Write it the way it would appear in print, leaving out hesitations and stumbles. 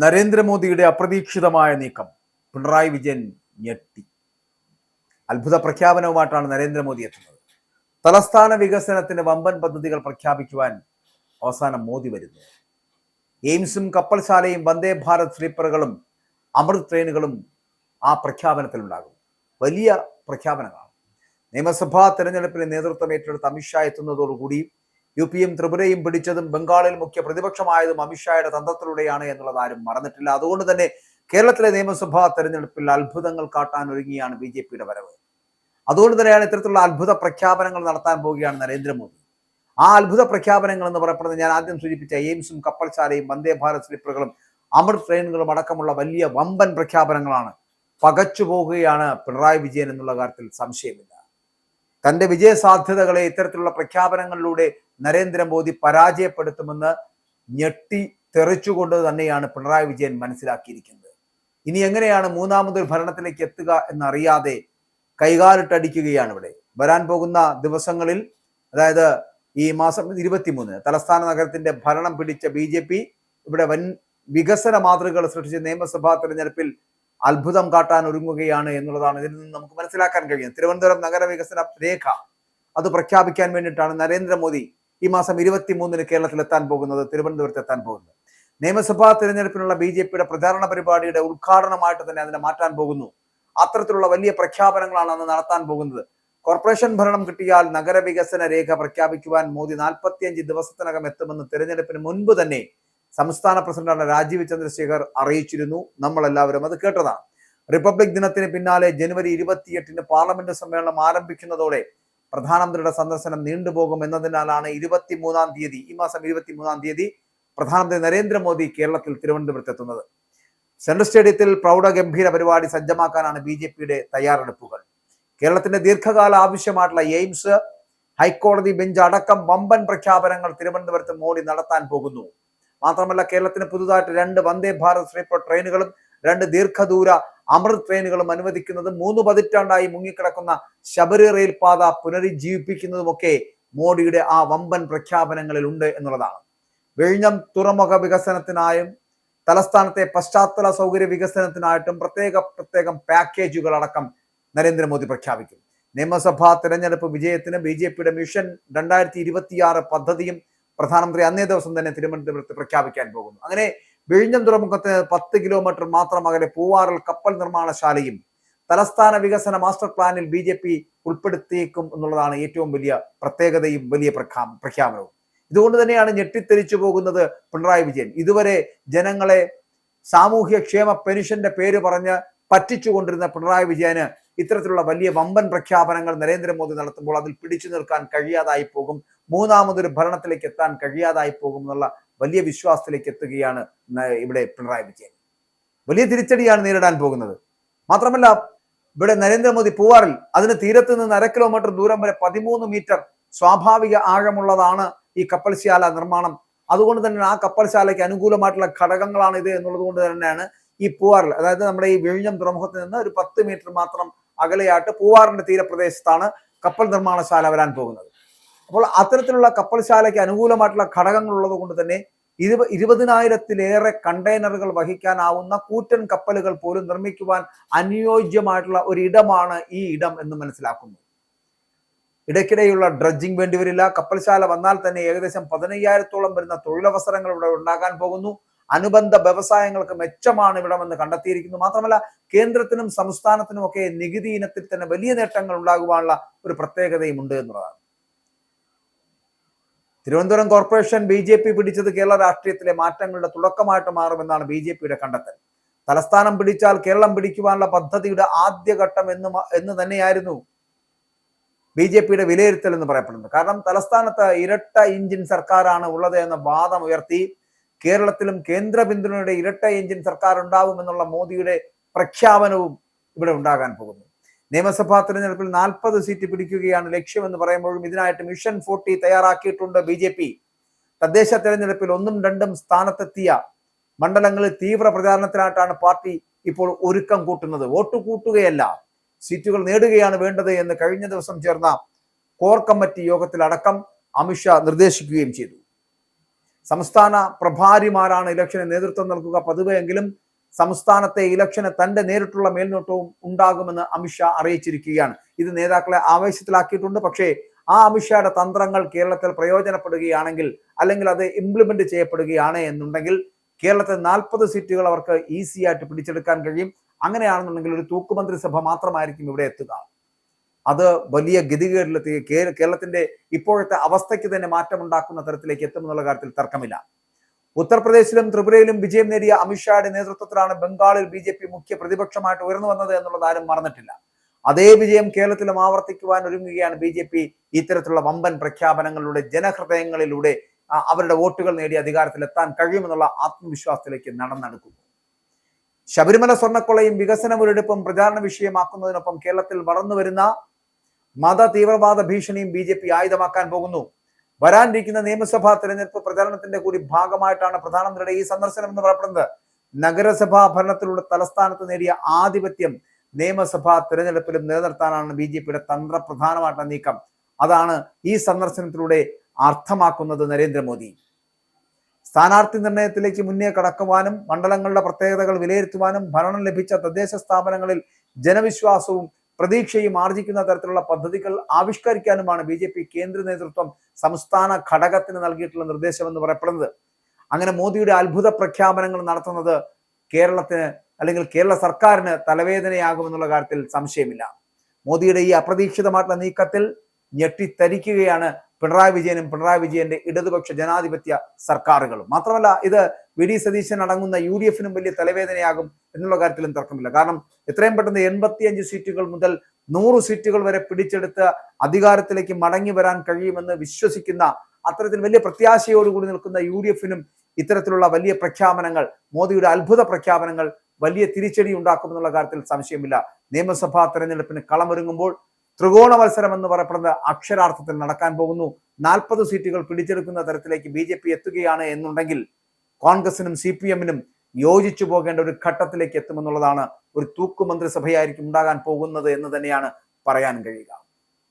നരേന്ദ്രമോദിയുടെ അപ്രതീക്ഷിതമായ നീക്കം പിണറായി വിജയൻ ഞെട്ടി. അത്ഭുത പ്രഖ്യാപനവുമായിട്ടാണ് നരേന്ദ്രമോദി എത്തുന്നത്. തലസ്ഥാന വികസനത്തിന് വമ്പൻ പദ്ധതികൾ പ്രഖ്യാപിക്കുവാൻ അവസാനം മോദി വരുന്നു. എയിംസും കപ്പൽശാലയും വന്ദേ ഭാരത് സ്ലീപ്പറുകളും അമൃത് ട്രെയിനുകളും ആ പ്രഖ്യാപനത്തിലുണ്ടാകും. വലിയ പ്രഖ്യാപനങ്ങളാണ്. നിയമസഭാ തെരഞ്ഞെടുപ്പിന് നേതൃത്വം ഏറ്റെടുത്ത് അമിത്ഷാ എത്തുന്നതോടുകൂടി യുപിയും ത്രിപുരയും പിടിച്ചതും ബംഗാളിൽ മുഖ്യ പ്രതിപക്ഷമായതും അമിത്ഷായുടെ തന്ത്രത്തിലൂടെയാണ് എന്നുള്ളത് ആരും മറന്നിട്ടില്ല. അതുകൊണ്ട് തന്നെ കേരളത്തിലെ നിയമസഭാ തെരഞ്ഞെടുപ്പിൽ അത്ഭുതങ്ങൾ കാട്ടാൻ ഒരുങ്ങിയാണ് BJPയുടെ വരവ്. അതുകൊണ്ട് തന്നെയാണ് ഇത്തരത്തിലുള്ള അത്ഭുത പ്രഖ്യാപനങ്ങൾ നടത്താൻ പോവുകയാണ് നരേന്ദ്രമോദി. ആ അത്ഭുത പ്രഖ്യാപനങ്ങൾ എന്ന് പറയപ്പെടുന്നത് ഞാൻ ആദ്യം സൂചിപ്പിച്ച എയിംസും കപ്പൽശാലയും വന്ദേ ഭാരത് സ്ലീപ്പറുകളും അമൃത് ട്രെയിനുകളും അടക്കമുള്ള വലിയ വമ്പൻ പ്രഖ്യാപനങ്ങളാണ്. പകച്ചു പോകുകയാണ് പിണറായി വിജയൻ എന്നുള്ള കാര്യത്തിൽ സംശയമില്ല. തന്റെ വിജയ സാധ്യതകളെ ഇത്തരത്തിലുള്ള പ്രഖ്യാപനങ്ങളിലൂടെ നരേന്ദ്രമോദി പരാജയപ്പെടുത്തുമെന്ന് ഞെട്ടി തെറിച്ചുകൊണ്ട് തന്നെയാണ് പിണറായി വിജയൻ മനസ്സിലാക്കിയിരിക്കുന്നത്. ഇനി എങ്ങനെയാണ് മൂന്നാമതൊരു ഭരണത്തിലേക്ക് എത്തുക എന്നറിയാതെ കൈകാലിട്ടടിക്കുകയാണ് ഇവിടെ. വരാൻ പോകുന്ന ദിവസങ്ങളിൽ, അതായത് ഈ മാസം 23 തലസ്ഥാന നഗരത്തിന്റെ ഭരണം പിടിച്ച BJP ഇവിടെ വൻ വികസന മാതൃകകൾ സൃഷ്ടിച്ച് നിയമസഭാ തെരഞ്ഞെടുപ്പിൽ അത്ഭുതം കാട്ടാൻ ഒരുങ്ങുകയാണ് എന്നുള്ളതാണ് ഇതിൽ നിന്ന് നമുക്ക് മനസ്സിലാക്കാൻ കഴിയുന്നത്. തിരുവനന്തപുരം നഗര വികസന രേഖ അത് പ്രഖ്യാപിക്കാൻ വേണ്ടിയിട്ടാണ് നരേന്ദ്രമോദി ഈ മാസം 23 കേരളത്തിൽ എത്താൻ പോകുന്നത്, തിരുവനന്തപുരത്ത് എത്താൻ പോകുന്നത്. നിയമസഭാ തെരഞ്ഞെടുപ്പിനുള്ള BJPയുടെ പ്രചാരണ പരിപാടിയുടെ ഉദ്ഘാടനമായിട്ട് തന്നെ അതിനെ മാറ്റാൻ പോകുന്നു. അത്തരത്തിലുള്ള വലിയ പ്രഖ്യാപനങ്ങളാണ് അന്ന് നടത്താൻ പോകുന്നത്. കോർപ്പറേഷൻ ഭരണം കിട്ടിയാൽ നഗരവികസന രേഖ പ്രഖ്യാപിക്കുവാൻ മോദി 45 ദിവസത്തിനകം എത്തുമെന്ന് തെരഞ്ഞെടുപ്പിന് മുൻപ് തന്നെ സംസ്ഥാന പ്രസിഡന്റാണ് രാജീവ് ചന്ദ്രശേഖർ അറിയിച്ചിരുന്നു. നമ്മളെല്ലാവരും അത് കേട്ടതാണ്. റിപ്പബ്ലിക് ദിനത്തിന് പിന്നാലെ ജനുവരി 28 പാർലമെന്റ് സമ്മേളനം ആരംഭിക്കുന്നതോടെ പ്രധാനമന്ത്രിയുടെ സന്ദർശനം നീണ്ടുപോകും എന്നതിനാലാണ് 23-ാം തീയതി, ഈ മാസം 23-ാം തീയതി പ്രധാനമന്ത്രി നരേന്ദ്രമോദി കേരളത്തിൽ തിരുവനന്തപുരത്ത് എത്തുന്നത്. സെൻട്രൽ സ്റ്റേഡിയത്തിൽ പ്രൗഢഗംഭീര പരിപാടി സജ്ജമാക്കാനാണ് BJPയുടെ തയ്യാറെടുപ്പുകൾ. കേരളത്തിന്റെ ദീർഘകാല ആവശ്യമായിട്ടുള്ള എയിംസ്, ഹൈക്കോടതി ബെഞ്ച് അടക്കം വമ്പൻ പ്രഖ്യാപനങ്ങൾ തിരുവനന്തപുരത്ത് മോദി നടത്താൻ പോകുന്നു. മാത്രമല്ല, കേരളത്തിന് പുതുതായിട്ട് 2 വന്ദേ ഭാരത് സ്ലീപ്പർ ട്രെയിനുകളും 2 ദീർഘദൂര അമൃത് ട്രെയിനുകളും അനുവദിക്കുന്നതും 3 പതിറ്റാണ്ടായി മുങ്ങിക്കിടക്കുന്ന ശബരി റെയിൽ പാത പുനരുജ്ജീവിപ്പിക്കുന്നതുമൊക്കെ മോഡിയുടെ ആ വമ്പൻ പ്രഖ്യാപനങ്ങളിൽ ഉണ്ട് എന്നുള്ളതാണ്. വിഴിഞ്ഞം തുറമുഖ വികസനത്തിനായും തലസ്ഥാനത്തെ പശ്ചാത്തല സൗകര്യ വികസനത്തിനായിട്ടും പ്രത്യേകം പാക്കേജുകൾ അടക്കം നരേന്ദ്രമോദി പ്രഖ്യാപിക്കും. നിയമസഭാ തെരഞ്ഞെടുപ്പ് വിജയത്തിന് BJPയുടെ മിഷൻ 2026 പദ്ധതിയും പ്രധാനമന്ത്രി അന്നേ ദിവസം തന്നെ തിരുവനന്തപുരത്ത് പ്രഖ്യാപിക്കാൻ പോകുന്നു. അങ്ങനെ വിഴിഞ്ഞം തുറമുഖത്തിന് 10 കിലോമീറ്റർ മാത്രം അകലെ പൂവാറിൽ കപ്പൽ നിർമ്മാണശാലയും തലസ്ഥാന വികസന മാസ്റ്റർ പ്ലാനിൽ BJP ഉൾപ്പെടുത്തിയേക്കും എന്നുള്ളതാണ് ഏറ്റവും വലിയ പ്രത്യേകതയും വലിയ പ്രഖ്യാപനവും. ഇതുകൊണ്ട് തന്നെയാണ് ഞെട്ടിത്തെരിച്ചു പോകുന്നത് പിണറായി വിജയൻ. ഇതുവരെ ജനങ്ങളെ സാമൂഹ്യക്ഷേമ പെൻഷന്റെ പേര് പറഞ്ഞ് പറ്റിച്ചുകൊണ്ടിരുന്ന പിണറായി വിജയന് ഇത്തരത്തിലുള്ള വലിയ വമ്പൻ പ്രഖ്യാപനങ്ങൾ നരേന്ദ്രമോദി നടത്തുമ്പോൾ അതിൽ പിടിച്ചു നിൽക്കാൻ കഴിയാതായി പോകും, മൂന്നാമതൊരു ഭരണത്തിലേക്ക് എത്താൻ കഴിയാതായി പോകും എന്നുള്ള വലിയ വിശ്വാസത്തിലേക്ക് എത്തുകയാണ് ഇവിടെ പിണറായി വിജയൻ. വലിയ തിരിച്ചടിയാണ് നേരിടാൻ പോകുന്നത്. മാത്രമല്ല, ഇവിടെ നരേന്ദ്രമോദി പൂവാറിൽ, അതിന് തീരത്ത് നിന്ന് 1/2 കിലോമീറ്റർ ദൂരം വരെ 13 മീറ്റർ സ്വാഭാവിക ആഴമുള്ളതാണ് ഈ കപ്പൽശാല നിർമ്മാണം. അതുകൊണ്ട് തന്നെ ആ കപ്പൽശാലയ്ക്ക് അനുകൂലമായിട്ടുള്ള ഘടകങ്ങളാണ് ഇത് എന്നുള്ളത് കൊണ്ട് തന്നെയാണ് ഈ പൂവാറിൽ, അതായത് നമ്മുടെ ഈ വിഴിഞ്ഞം തുറമുഖത്തിൽ നിന്ന് ഒരു 10 മീറ്റർ മാത്രം അകലെയായിട്ട് പൂവാറിന്റെ തീരപ്രദേശത്താണ് കപ്പൽ നിർമ്മാണശാല വരാൻ പോകുന്നത്. അപ്പോൾ അത്തരത്തിലുള്ള കപ്പൽശാലയ്ക്ക് അനുകൂലമായിട്ടുള്ള ഘടകങ്ങൾ ഉള്ളത് കൊണ്ട് തന്നെ 20,000-ലേറെ കണ്ടെയ്നറുകൾ വഹിക്കാനാവുന്ന കൂറ്റൻ കപ്പലുകൾ പോലും നിർമ്മിക്കുവാൻ അനുയോജ്യമായിട്ടുള്ള ഒരിടമാണ് ഈ ഇടം എന്ന് മനസ്സിലാക്കുന്നു. ഇടയ്ക്കിടെയുള്ള ഡ്രഡ്ജിങ് വേണ്ടിവരില്ല. കപ്പൽശാല വന്നാൽ തന്നെ ഏകദേശം 15,000-ഓളം വരുന്ന തൊഴിലവസരങ്ങൾ ഇവിടെ ഉണ്ടാകാൻ പോകുന്നു. അനുബന്ധ വ്യവസായങ്ങൾക്ക് മെച്ചമാണ് ഇവിടമെന്ന് കണ്ടെത്തിയിരിക്കുന്നു. മാത്രമല്ല, കേന്ദ്രത്തിനും സംസ്ഥാനത്തിനും ഒക്കെ നികുതി ഇനത്തിൽ തന്നെ വലിയ നേട്ടങ്ങൾ ഉണ്ടാകുവാനുള്ള ഒരു പ്രത്യേകതയും ഉണ്ട് എന്നുള്ളതാണ്. തിരുവനന്തപുരം കോർപ്പറേഷൻ BJP പിടിച്ചത് കേരള രാഷ്ട്രീയത്തിലെ മാറ്റങ്ങളുടെ തുടക്കമായിട്ട് മാറുമെന്നാണ് BJPയുടെ കണ്ടെത്തൽ. തലസ്ഥാനം പിടിച്ചാൽ കേരളം പിടിക്കുവാനുള്ള പദ്ധതിയുടെ ആദ്യഘട്ടം എന്ന് തന്നെയായിരുന്നു BJPയുടെ വിലയിരുത്തൽ എന്ന് പറയപ്പെടുന്നത്. കാരണം തലസ്ഥാനത്ത് ഇരട്ട എഞ്ചിൻ സർക്കാരാണ് ഉള്ളത് എന്ന വാദം ഉയർത്തി കേരളത്തിലും കേന്ദ്ര പിന്തുണയുടെ ഇരട്ട എഞ്ചിൻ സർക്കാർ ഉണ്ടാവുമെന്നുള്ള മോദിയുടെ പ്രഖ്യാപനവും ഇവിടെ ഉണ്ടാകാൻ പോകുന്നു. നിയമസഭാ തെരഞ്ഞെടുപ്പിൽ 40 സീറ്റ് പിടിക്കുകയാണ് ലക്ഷ്യമെന്ന് പറയുമ്പോഴും ഇതിനായിട്ട് മിഷൻ 40 തയ്യാറാക്കിയിട്ടുണ്ട് BJP. തദ്ദേശ തെരഞ്ഞെടുപ്പിൽ 1ഉം 2ഉം സ്ഥാനത്തെത്തിയ മണ്ഡലങ്ങളിൽ തീവ്ര പ്രചാരണത്തിനായിട്ടാണ് പാർട്ടി ഇപ്പോൾ ഒരുക്കം കൂട്ടുന്നത്. വോട്ട് കൂട്ടുകയല്ല, സീറ്റുകൾ നേടുകയാണ് വേണ്ടത് എന്ന് കഴിഞ്ഞ ദിവസം ചേർന്ന കോർ കമ്മിറ്റി യോഗത്തിലടക്കം അമിത്ഷാ നിർദ്ദേശിക്കുകയും ചെയ്തു. സംസ്ഥാന പ്രഭാരിമാരാണ് ഇലക്ഷന് നേതൃത്വം നൽകുക പതിവ് എങ്കിലും സംസ്ഥാനത്തെ ഇലക്ഷന് തന്റെ നേരിട്ടുള്ള മേൽനോട്ടവും ഉണ്ടാകുമെന്ന് അമിത്ഷാ അറിയിച്ചിരിക്കുകയാണ്. ഇത് നേതാക്കളെ ആവേശത്തിലാക്കിയിട്ടുണ്ട്. പക്ഷേ ആ അമിത്ഷായുടെ തന്ത്രങ്ങൾ കേരളത്തിൽ പ്രയോജനപ്പെടുകയാണെങ്കിൽ, അല്ലെങ്കിൽ അത് ഇംപ്ലിമെന്റ് ചെയ്യപ്പെടുകയാണ് എന്നുണ്ടെങ്കിൽ കേരളത്തിൽ 40 സീറ്റുകൾ അവർക്ക് ഈസി ആയിട്ട് പിടിച്ചെടുക്കാൻ കഴിയും. അങ്ങനെയാണെന്നുണ്ടെങ്കിൽ ഒരു തൂക്കുമന്ത്രിസഭ മാത്രമായിരിക്കും ഇവിടെ എത്തുക. അത് വലിയ ഗതികേടിലെത്തി കേരളത്തിന്റെ ഇപ്പോഴത്തെ അവസ്ഥയ്ക്ക് തന്നെ മാറ്റമുണ്ടാക്കുന്ന തരത്തിലേക്ക് എത്തുമെന്നുള്ള കാര്യത്തിൽ തർക്കമില്ല. ഉത്തർപ്രദേശിലും ത്രിപുരയിലും വിജയം നേടിയ അമിത്ഷായുടെ നേതൃത്വത്തിലാണ് ബംഗാളിൽ BJP മുഖ്യ പ്രതിപക്ഷമായിട്ട് ഉയർന്നു വന്നത് എന്നുള്ളത് ആരും മറന്നിട്ടില്ല. അതേ വിജയം കേരളത്തിലും ആവർത്തിക്കുവാൻ ഒരുങ്ങുകയാണ് BJP. ഇത്തരത്തിലുള്ള വമ്പൻ പ്രഖ്യാപനങ്ങളിലൂടെ ജനഹൃദയങ്ങളിലൂടെ അവരുടെ വോട്ടുകൾ നേടി അധികാരത്തിലെത്താൻ കഴിയുമെന്നുള്ള ആത്മവിശ്വാസത്തിലേക്ക് നടന്നെടുക്കുന്നു. ശബരിമല സ്വർണ്ണക്കൊള്ളയും വികസന മുരടിപ്പും പ്രചാരണ വിഷയമാക്കുന്നതിനൊപ്പം കേരളത്തിൽ വളർന്നു വരുന്ന മത തീവ്രവാദ ഭീഷണിയും BJP ആയുധമാക്കാൻ പോകുന്നു. വരാനിരിക്കുന്ന നിയമസഭാ തെരഞ്ഞെടുപ്പ് പ്രചാരണത്തിന്റെ കൂടി ഭാഗമായിട്ടാണ് പ്രധാനമന്ത്രിയുടെ ഈ സന്ദർശനം എന്ന് പറയപ്പെടുന്നത്. നഗരസഭാ ഭരണത്തിലൂടെ തലസ്ഥാനത്ത് നേടിയ ആധിപത്യം നിയമസഭാ തെരഞ്ഞെടുപ്പിലും നിലനിർത്താനാണ് BJPയുടെ തന്ത്രപ്രധാനമായിട്ടുള്ള നീക്കം. അതാണ് ഈ സന്ദർശനത്തിലൂടെ അർത്ഥമാക്കുന്നത് നരേന്ദ്രമോദി. സ്ഥാനാർത്ഥി നിർണയത്തിലേക്ക് മുന്നേ കടക്കുവാനും മണ്ഡലങ്ങളുടെ പ്രത്യേകതകൾ വിലയിരുത്തുവാനും ഭരണം ലഭിച്ച തദ്ദേശ സ്ഥാപനങ്ങളിൽ ജനവിശ്വാസവും പ്രതീക്ഷയും ആർജിക്കുന്ന തരത്തിലുള്ള പദ്ധതികൾ ആവിഷ്കരിക്കാനുമാണ് BJP കേന്ദ്ര നേതൃത്വം സംസ്ഥാന ഘടകത്തിന് നൽകിയിട്ടുള്ള നിർദ്ദേശം എന്ന് പറയപ്പെടുന്നത്. അങ്ങനെ മോദിയുടെ അത്ഭുത പ്രഖ്യാപനങ്ങൾ നടത്തുന്നത് കേരളത്തിന്, അല്ലെങ്കിൽ കേരള സർക്കാരിന് തലവേദനയാകുമെന്നുള്ള കാര്യത്തിൽ സംശയമില്ല. മോദിയുടെ ഈ അപ്രതീക്ഷിതമായിട്ടുള്ള നീക്കത്തിൽ ഞെട്ടിത്തരിക്കുകയാണ് പിണറായി വിജയനും പിണറായി വിജയന്റെ ഇടതുപക്ഷ ജനാധിപത്യ സർക്കാരുകളും. മാത്രമല്ല, ഇത് VD സതീശൻ അടങ്ങുന്ന UDFനും വലിയ തലവേദനയാകും എന്നുള്ള കാര്യത്തിലും തർക്കമില്ല. കാരണം എത്രയും പെട്ടെന്ന് 85 സീറ്റുകൾ മുതൽ 100 സീറ്റുകൾ വരെ പിടിച്ചെടുത്ത് അധികാരത്തിലേക്ക് മടങ്ങി വരാൻ കഴിയുമെന്ന് വിശ്വസിക്കുന്ന, അത്തരത്തിൽ വലിയ പ്രത്യാശയോടുകൂടി നിൽക്കുന്ന UDFനും ഇത്തരത്തിലുള്ള വലിയ പ്രഖ്യാപനങ്ങൾ, മോദിയുടെ അത്ഭുത പ്രഖ്യാപനങ്ങൾ വലിയ തിരിച്ചടി ഉണ്ടാക്കുമെന്നുള്ള കാര്യത്തിൽ സംശയമില്ല. നിയമസഭാ തെരഞ്ഞെടുപ്പിന് കളമൊരുങ്ങുമ്പോൾ ത്രികോണ മത്സരം എന്ന് പറയപ്പെടുന്നത് അക്ഷരാർത്ഥത്തിൽ നടക്കാൻ പോകുന്നു. 40 സീറ്റുകൾ പിടിച്ചെടുക്കുന്ന തരത്തിലേക്ക് BJP എത്തുകയാണ് എന്നുണ്ടെങ്കിൽ കോൺഗ്രസിനും CPMനും യോജിച്ചു പോകേണ്ട ഒരു ഘട്ടത്തിലേക്ക് എത്തുമെന്നുള്ളതാണ്. ഒരു തൂക്കുമന്ത്രിസഭയായിരിക്കും ഉണ്ടാകാൻ പോകുന്നത് എന്ന് തന്നെയാണ് പറയാൻ കഴിയുക.